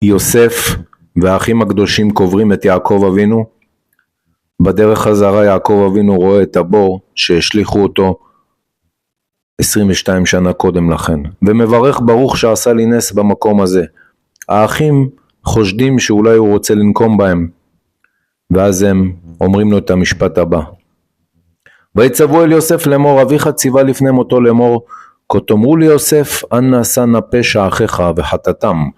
יוסף והאחים הקדושים קוברים את יעקב אבינו. בדרך חזרה יעקב אבינו רואה את הבור שהשליחו אותו 22 שנה קודם לכן, ומברך ברוך שעשה לי נס במקום הזה. האחים חושדים שאולי הוא רוצה לנקום בהם, ואז הם אומרים לו את המשפט הבא: ויצוו אל יוסף לאמור, אביך ציווה לפני מותו לאמור, כה תאמרו ליוסף, אנא שנה פשע אחיך וחטאתם,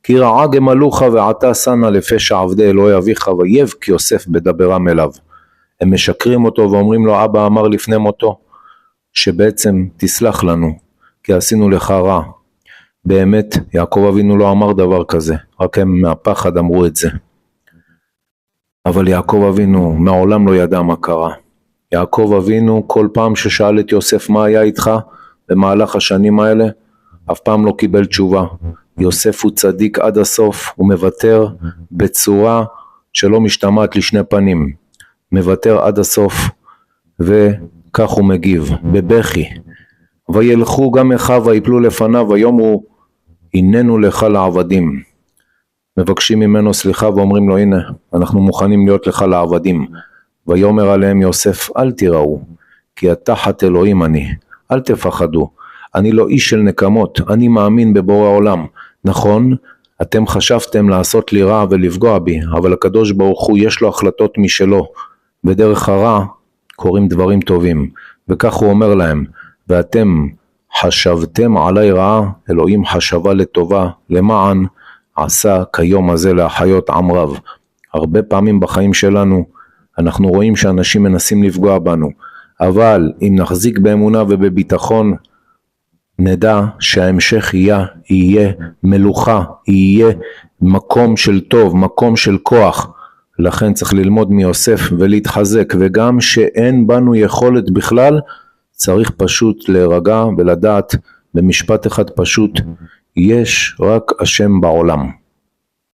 כי רעה גמלוך ועתה שנה לפשע עבדי אלוהי אביך, ויבך יוסף בדברם אליו. הם משקרים אותו ואומרים לו, אבא אמר לפני מותו שבעצם תסלח לנו כי עשינו לך רע. באמת יעקב אבינו לא אמר דבר כזה, רק הם מהפחד אמרו את זה. אבל יעקב אבינו מעולם לא ידע מה קרה. יעקב אבינו כל פעם ששאל את יוסף מה היה איתך במהלך השנים האלה, אף פעם לא קיבל תשובה. יוסף הוא צדיק עד הסוף, הוא מוותר בצורה שלא משתמעת לשני פנים, מוותר עד הסוף, וכך הוא מגיב בבכי: וילכו גם אחיו ויפלו לפניו ויאמרו, הננו לך לעבדים. מבקשים ממנו סליחה ואומרים לו, הנה אנחנו מוכנים להיות לך לעבדים. ויאמר עליהם יוסף, אל תיראו, כי התחת אלוהים אני, אל תפחדו, אני לא איש של נקמות, אני מאמין בבורא עולם. נכון, אתם חשבתם לעשות לי רע ולפגוע בי, אבל הקדוש ברוך הוא יש לו החלטות משלו, בדרך הרע קוראים דברים טובים. וכך הוא אומר להם, ואתם חשבתם עלי רעה, אלוהים חשבה לטובה, למען עשה כיום הזה להחיות עם רב. הרבה פעמים בחיים שלנו אנחנו רואים שאנשים מנסים לפגוע בנו, אבל אם נחזיק באמונה ובביטחון, נדע שההמשך יהיה מלוכה, יהיה מקום של טוב, מקום של כוח. לכן צריך ללמוד מיוסף ולהתחזק, וגם שאין בנו יכולת בכלל, צריך פשוט להירגע ולדעת במשפט אחד פשוט, יש רק השם בעולם.